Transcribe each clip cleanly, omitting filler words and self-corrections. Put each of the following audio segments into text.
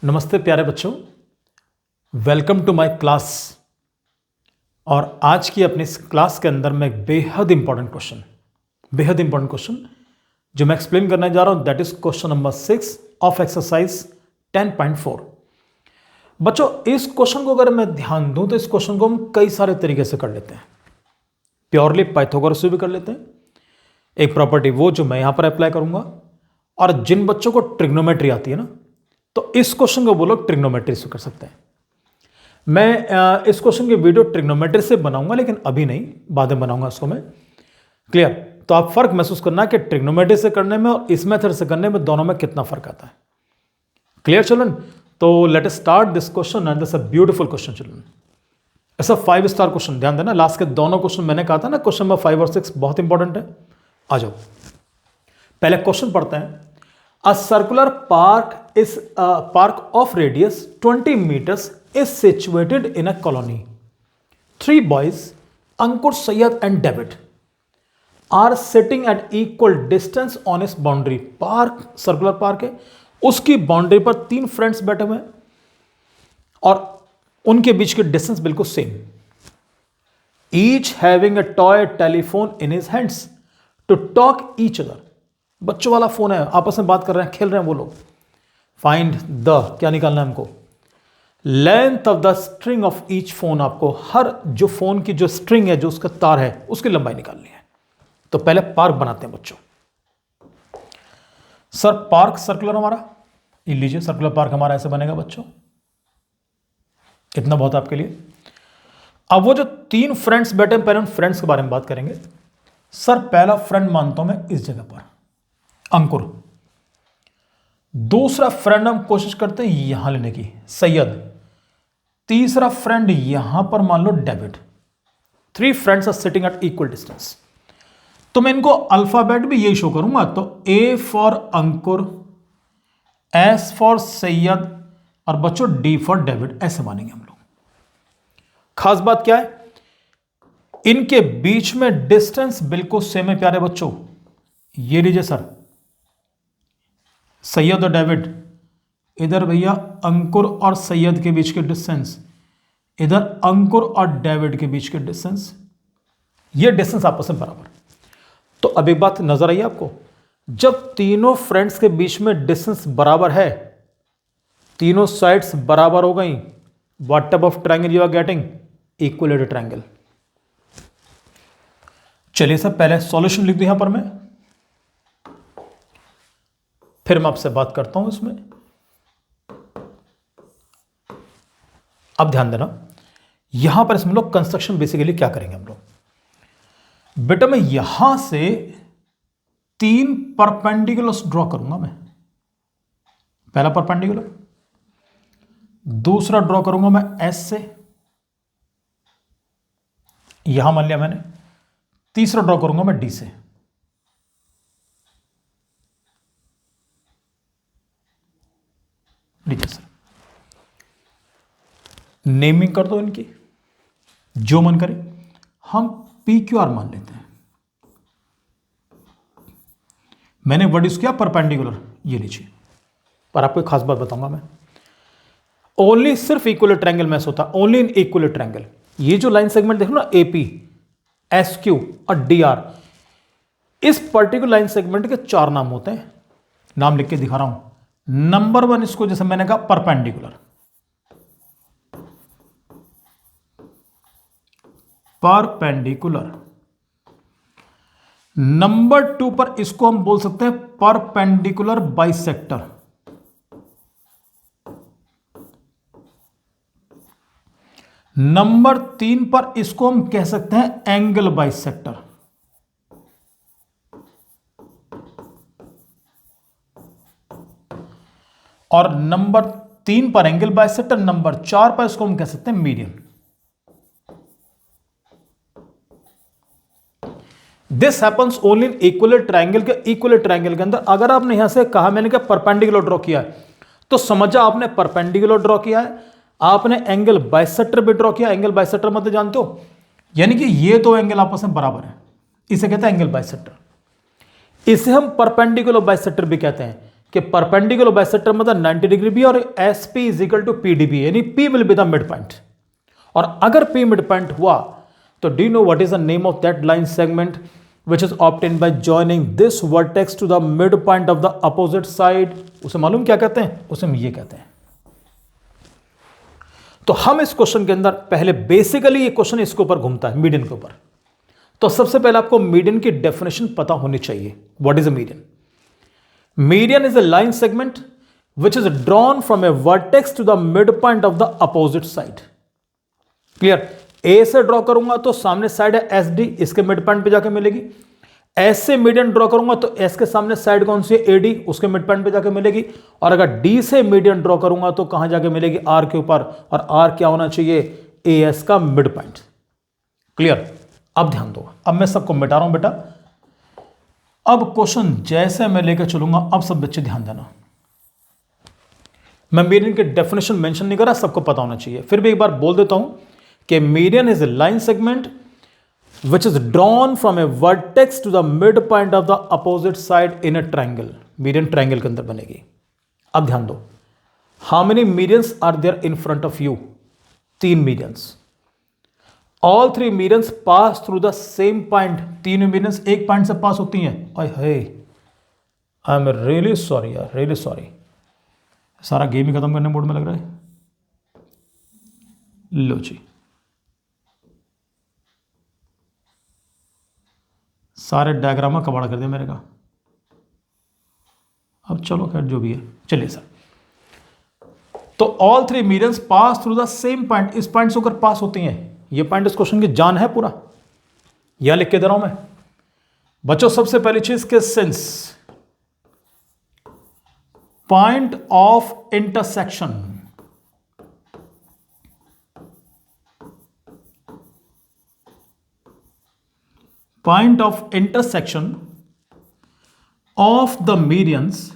नमस्ते प्यारे बच्चों, वेलकम टू माय क्लास। और आज की अपनी इस क्लास के अंदर मैं एक बेहद इंपॉर्टेंट क्वेश्चन जो मैं एक्सप्लेन करने जा रहा हूं, that is question number 6 of exercise 10.4। बच्चों, इस क्वेश्चन को अगर मैं ध्यान दूं तो इस क्वेश्चन को हम कई सारे तरीके से कर लेते हैं। प्योरली पाइथागोरस से भी कर लेते हैं, एक प्रॉपर्टी वो जो मैं यहां पर अप्लाई करूंगा। और जिन बच्चों को ट्रिग्नोमेट्री आती है ना, तो इस क्वेश्चन को वो लोग ट्रिग्नोमेट्री से कर सकते हैं। मैं इस क्वेश्चन की वीडियो ट्रिग्नोमेट्री से बनाऊंगा, लेकिन अभी नहीं, बाद में बनाऊंगा इसको मैं। क्लियर? तो आप फर्क महसूस करना कि ट्रिग्नोमेट्री से करने में और इस मेथड से करने में दोनों में कितना फर्क आता है। Clear children? तो let us start this question and this a beautiful question children. ऐसा 5 स्टार क्वेश्चन, ध्यान देना। लास्ट के दोनों क्वेश्चन मैंने कहा था ना, क्वेश्चन नंबर 5 और 6 बहुत इंपॉर्टेंट है। आ जाओ, पहले क्वेश्चन पढ़ते हैं। A circular park of radius 20 meters is situated in a colony. 3 boys, Ankur, Sayyad and David, are sitting at equal distance on its boundary. Park circular park है, उसकी boundary पर 3 फ्रेंड्स बैठे हुए हैं और उनके बीच की डिस्टेंस बिल्कुल same. Each having a toy telephone in his hands to talk each other. बच्चों वाला फोन है, आपस में बात कर रहे हैं, खेल रहे हैं वो लोग। फाइंड द, क्या निकालना है हमको? Length of the string of each phone. आपको हर जो फोन की जो स्ट्रिंग है, जो उसका तार है, उसकी लंबाई निकालनी है। तो पहले पार्क बनाते हैं बच्चों। सर पार्क सर्कुलर हमारा, ये लीजिए सर्कुलर पार्क हमारा ऐसे बनेगा बच्चों। इतना बहुत आपके लिए। अब वो जो 3 फ्रेंड्स बैठे, पहले उन फ्रेंड्स के बारे में बात करेंगे। सर पहला फ्रेंड मानता हूं मैं इस जगह पर, अंकुर। दूसरा फ्रेंड हम कोशिश करते हैं यहां लेने की, सैयद। तीसरा फ्रेंड यहां पर मान लो David. 3 friends are sitting at equal distance. तो मैं इनको अल्फाबेट भी यही शो करूंगा। तो A for Ankur, S for Syed और बच्चों डी फॉर डेविड, ऐसे मानेंगे हम लोग। खास बात क्या है, इनके बीच में डिस्टेंस बिल्कुल सेम है प्यारे बच्चों। ये लीजिए सर, सैयद और डेविड, इधर भैया अंकुर और सैयद के बीच के डिस्टेंस, इधर अंकुर और डेविड के बीच के डिस्टेंस, ये डिस्टेंस आपस में बराबर। तो अब एक बात नजर आई आपको, जब तीनों फ्रेंड्स के बीच में डिस्टेंस बराबर है, तीनों साइड्स बराबर हो गई, what type of triangle you are getting? Equilateral triangle. चलिए सर पहले सॉल्यूशन लिख दूं यहां पर मैं, फिर मैं आपसे बात करता हूं इसमें। अब ध्यान देना, यहां पर इसमें लोग कंस्ट्रक्शन बेसिकली क्या करेंगे हम लोग। बेटा मैं यहां से 3 परपेंडिकुलर्स ड्रॉ करूंगा मैं। पहला परपेंडिकुलर, दूसरा ड्रॉ करूंगा मैं एस से, यहां मान लिया मैंने। तीसरा ड्रॉ करूंगा मैं डी से। ठीक है सर, नेमिंग कर दो इनकी, जो मन करे। हम पी क्यू आर मान लेते हैं। मैंने वर्ड यूज किया परपेंडिकुलर, ये लीजिए। पर आपको एक खास बात बताऊंगा मैं, ओनली सिर्फ इक्वल ट्रायंगल मैच होता, ओनली इन इक्वल ट्रायंगल। ये जो लाइन सेगमेंट देखो ना, एपी, एस क्यू और डी आर, इस पर्टिकुलर लाइन सेगमेंट के 4 नाम होते हैं। नाम लिख के दिखा रहा हूं। नंबर 1 इसको जैसे मैंने कहा परपेंडिकुलर, परपेंडिकुलर। नंबर 2 पर इसको हम बोल सकते हैं परपेंडिकुलर बाइसेक्टर। नंबर 3 पर इसको हम कह सकते हैं एंगल बाइसेक्टर। और नंबर 3 पर एंगल बाइसेक्टर, नंबर 4 पर इसको हम कह सकते हैं median. This happens only in equal triangle के। इक्वल ट्रायंगल के अंदर अगर आपने यहां से कहा, मैंने कहा परपेंडिकुलर ड्रॉ किया है, तो समझा आपने परपेंडिकुलर ड्रॉ किया है, आपने एंगल बाइसेक्टर भी ड्रॉ किया। एंगल बाइसेक्टर मतलब जानते हो, यानी कि ये 2 एंगल आपस में बराबर है, इसे कहते हैं एंगल बाइसेक्टर। इसे हम परपेंडिकुलर बाइसेक्टर भी कहते हैं कि परपेंडिकुलर बाइसेक्टर मतलब 90 डिग्री भी और S P is equal to P D B, यानी P will be the mid point. और अगर पी मिड पॉइंट हुआ तो do you know what is the name of that line segment which is obtained by joining this vertex to the mid point of the opposite side? उसे मालूम क्या कहते हैं? उसे हम ये कहते हैं। तो हम इस क्वेश्चन के अंदर पहले बेसिकली ये क्वेश्चन इसके ऊपर घूमता है, मीडियन के ऊपर। तो सबसे पहले आपको मीडियन की डेफिनेशन पता होनी चाहिए। What is a median? Median is a line segment which is drawn from a vertex to the mid point of the opposite side. Clear? ए से ड्रॉ करूंगा तो सामने साइड है एस डी, इसके मिड पॉइंट पे जाके मिलेगी। एस से मीडियन ड्रॉ करूंगा तो एस के सामने साइड कौन सी है? ए डी, उसके मिड पॉइंट पे जाके मिलेगी। और अगर डी से मीडियन ड्रॉ करूंगा तो कहां जाके मिलेगी? आर के ऊपर। और आर क्या होना चाहिए? ए एस का मिड पॉइंट। क्लियर? अब ध्यान दो, अब मैं सबको मिटा रहा हूं बेटा। अब क्वेश्चन जैसे मैं लेकर चलूंगा, अब सब बच्चे ध्यान देना। मैं मीडियन की डेफिनेशन मेंशन नहीं कर रहा, सबको पता होना चाहिए। फिर भी एक बार बोल देता हूं कि median is a line segment which is drawn from a vertex to the mid point of the opposite side in a triangle. Median triangle के अंदर बनेगी। अब ध्यान दो, how many medians are there in front of you? 3 medians. All 3 medians pass through the same point. 3 medians एक point से pass होती हैं। आई एम रियली सॉरी यार, रियली सॉरी। सारा गेम ही खत्म करने मोड में लग रहा है। लो जी, सारे डायग्रामा कबाड़ कर दिया मेरे का। अब चलो खैर जो भी है, चलिए सर। तो all 3 medians pass through the same point. इस पॉइंट से होकर पास होती हैं। ये पॉइंट इस क्वेश्चन की जान है पूरा। यह लिख के दे रहा हूं मैं बच्चों। सबसे पहली चीज के सेंस, point of intersection. Point of intersection of the medians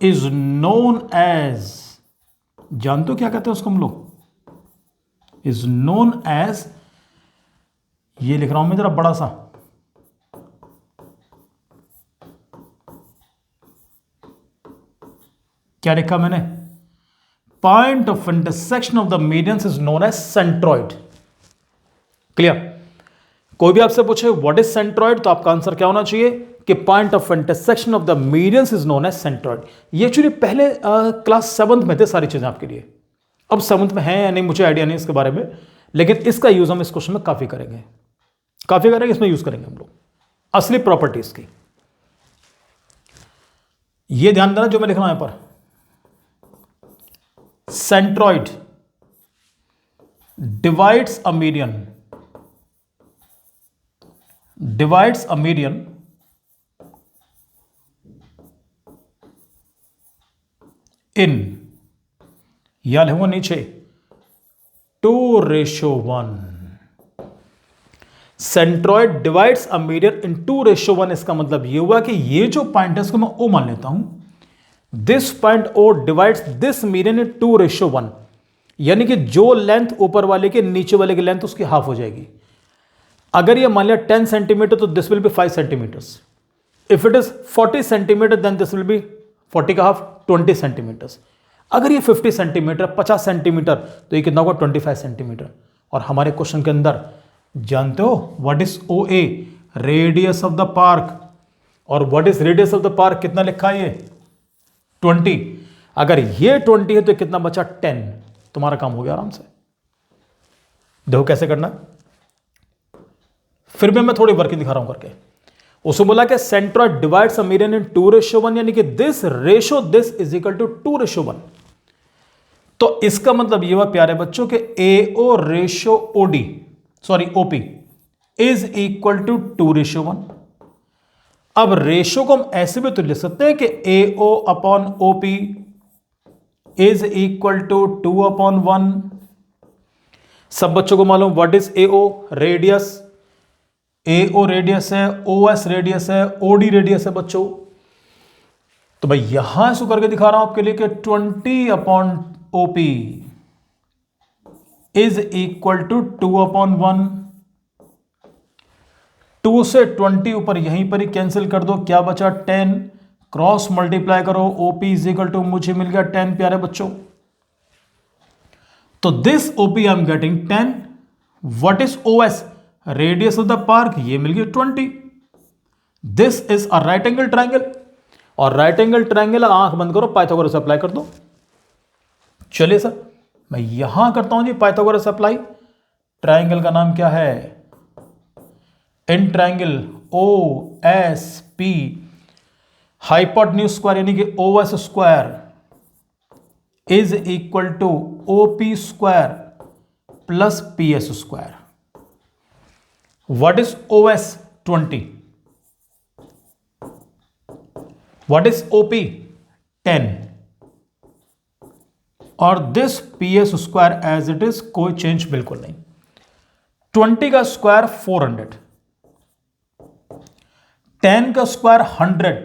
is known as, जानते हो क्या कहते हैं उसको हम लोग? इज नोन एज, ये लिख रहा हूं मैं जरा बड़ा सा, क्या लिखा मैंने? Point of intersection of the medians is known as centroid. Clear? कोई भी आपसे पूछे व्हाट इज सेंट्रॉइड तो आपका आंसर क्या होना चाहिए कि point of intersection of the medians is known as centroid. ये एक्चुअली पहले क्लास 7th में थे सारी चीजें आपके लिए। अब 7th में है या नहीं मुझे आइडिया नहीं इसके बारे में, लेकिन इसका यूज हम इस क्वेश्चन में काफी करेंगे, इसमें यूज करेंगे हम लोग असली प्रॉपर्टीज की। ये ध्यान देना जो मैं लिख रहा हूं यहां पर, centroid divides a median in, या लिखूंगा नीचे 2:1। Centroid divides a median in 2:1। इसका मतलब यह हुआ कि ये जो पॉइंट है इसको मैं ओ मान लेता हूं। This point O divides this median in 2:1, यानी कि जो लेंथ ऊपर वाले के नीचे वाले की लेंथ उसकी हाफ हो जाएगी। अगर ये मान लिया 10 सेंटीमीटर तो this will be 5 centimetres. If it is 40 centimetre then this will be 40 का हाफ 20 सेंटीमीटर्स। अगर ये 50 सेंटीमीटर 50 सेंटीमीटर तो ये कितना होगा 25 सेंटीमीटर। और हमारे क्वेश्चन के अंदर जानते हो what is O A? Radius of the park. और what is radius of the park कितना लिखा है? ये 20। अगर ये 20 है तो कितना बचा? 10। तुम्हारा काम हो गया आराम से। देखो कैसे करना। फिर भी मैं थोड़ी वर्किंग दिखा रहा हूं करके। उसने बोला कि centroid divides a median in 2:1, यानी कि दिस इज इक्वल टू 2:1। तो इसका मतलब ये हुआ प्यारे बच्चों के AO ratio OD OP is equal to 2:1। अब रेशियो को हम ऐसे भी तो लिख सकते हैं कि AO upon OP is equal to 2/1। सब बच्चों को मालूम what is AO? Radius. AO radius है, ओएस रेडियस है, ओडी रेडियस है बच्चों। तो भाई यहां से करके दिखा रहा हूं आपके लिए कि 20/OP इज इक्वल टू 2/1। 2 से 20 ऊपर यहीं पर ही कैंसिल कर दो, क्या बचा 10, क्रॉस मल्टीप्लाई करो, ओपी इज इक्वल टू मुझे मिल गया 10 प्यारे बच्चों। तो this OP I am getting 10। What is OS? Radius of the park, ये मिल गया 20। This is a right angle triangle, और राइट एंगल ट्राइंगल आंख बंद करो, पाइथागोरस अप्लाई कर दो। चलिए सर, मैं यहां करता हूं जी पाइथागोरस अप्लाई। ट्राइंगल का नाम क्या है? In triangle O S P, hypotenuse square यानी कि O S square is equal to O P square plus P S square. What is O S? 20। What is OP? 10। और this P S square as it is, कोई change बिल्कुल नहीं। 20 का square 400, 10 का square 100,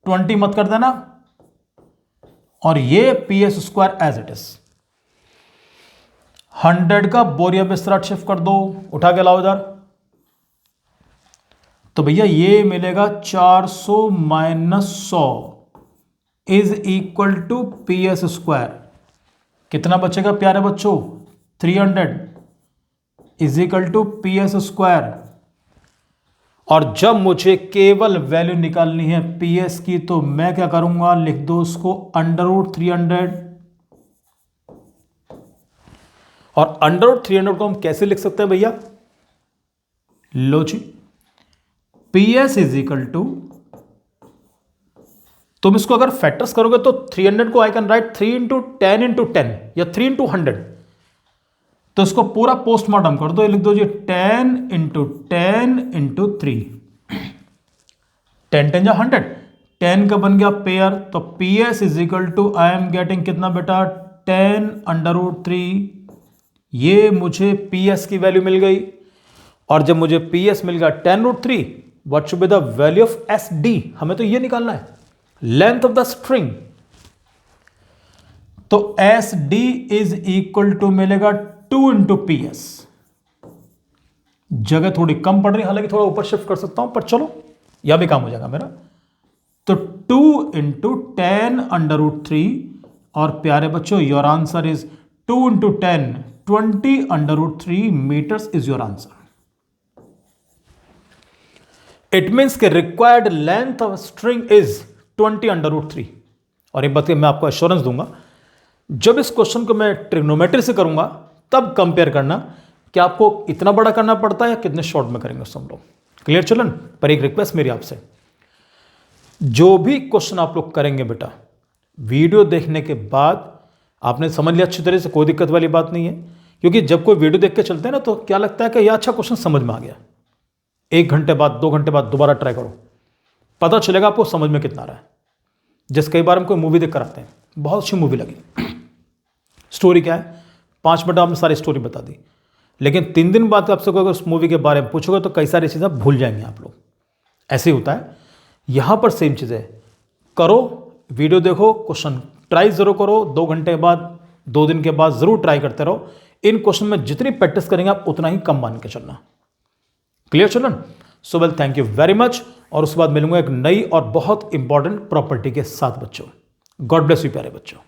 20 मत कर देना, और ये P S square as it is. 100 का बोरिया बिस्तरा शिफ्ट कर दो, उठा के लाओ इधर। तो भैया ये मिलेगा 400 minus 100 is equal to P S square. कितना बचेगा प्यारे बच्चों? 300 is equal to P S square. और जब मुझे केवल वैल्यू निकालनी है पी एस की, तो मैं क्या करूंगा, लिख दो उसको √300। और √300 को हम कैसे लिख सकते हैं भैया? लो जी, P S is equal to, तुम इसको अगर फैक्टर्स करोगे तो 300 को I can write 3 into 10 into 10 या 3 इंटू 100। तो इसको पूरा पोस्टमार्टम कर दो, ये लिख दो जी 10 इंटू 10 इंटू 3, 10 10 या 100, 10 का बन गया पेयर। तो P S is equal to I am getting कितना बेटा? 10√3। ये मुझे पी एस की वैल्यू मिल गई। और जब मुझे पी एस मिल गया 10√3, what should be the value of S D? हमें तो ये निकालना है, लेंथ ऑफ द स्ट्रिंग। तो S D is equal to मिलेगा 2 इंटू पी एस। जगह थोड़ी कम पड़ रही, हालांकि थोड़ा ऊपर शिफ्ट कर सकता हूं, पर चलो यह भी काम हो जाएगा मेरा। तो 2 इंटू 10√3, और प्यारे बच्चों your answer is 2 into 10, 20√3 meters is your answer. It means के required length of string is 20√3। और एक बात मैं आपको एश्योरेंस दूंगा, जब इस क्वेश्चन को मैं ट्रिग्नोमेट्री से करूंगा तब कंपेयर करना कि आपको इतना बड़ा करना पड़ता है या कितने शॉर्ट में करेंगे हम लोग। क्लियर चलन? पर एक रिक्वेस्ट मेरी आपसे, जो भी क्वेश्चन आप लोग करेंगे बेटा, वीडियो देखने के बाद आपने समझ लिया अच्छी तरह से, कोई दिक्कत वाली बात नहीं है। क्योंकि जब कोई वीडियो देख के चलते हैं ना, तो क्या लगता है कि यह अच्छा क्वेश्चन समझ में आ गया। 1 घंटे बाद 2 घंटे बाद दोबारा ट्राई करो, पता चलेगा आपको समझ में कितना आ रहा है। जैसे कई बार हम कोई मूवी देख कर आते हैं, बहुत अच्छी मूवी लगी, स्टोरी क्या है, 5 मिनट आपने सारी स्टोरी बता दी, लेकिन 3 दिन बाद आपसे कोई अगर उस मूवी के बारे में पूछोगे तो कई सारी चीज़ें भूल जाएंगे आप लोग। ऐसे ही होता है, यहां पर सेम चीज़ है। करो, वीडियो देखो, क्वेश्चन ट्राई जरूर करो, 2 घंटे के बाद 2 दिन के बाद जरूर ट्राई करते रहो। इन क्वेश्चन में जितनी प्रैक्टिस करेंगे आप उतना ही कम मान के चलना। Clear children? So well, thank you very much. और उसके बाद मिलूंगा एक नई और बहुत इंपॉर्टेंट प्रॉपर्टी के साथ बच्चों। गॉड ब्लेस यू प्यारे बच्चों।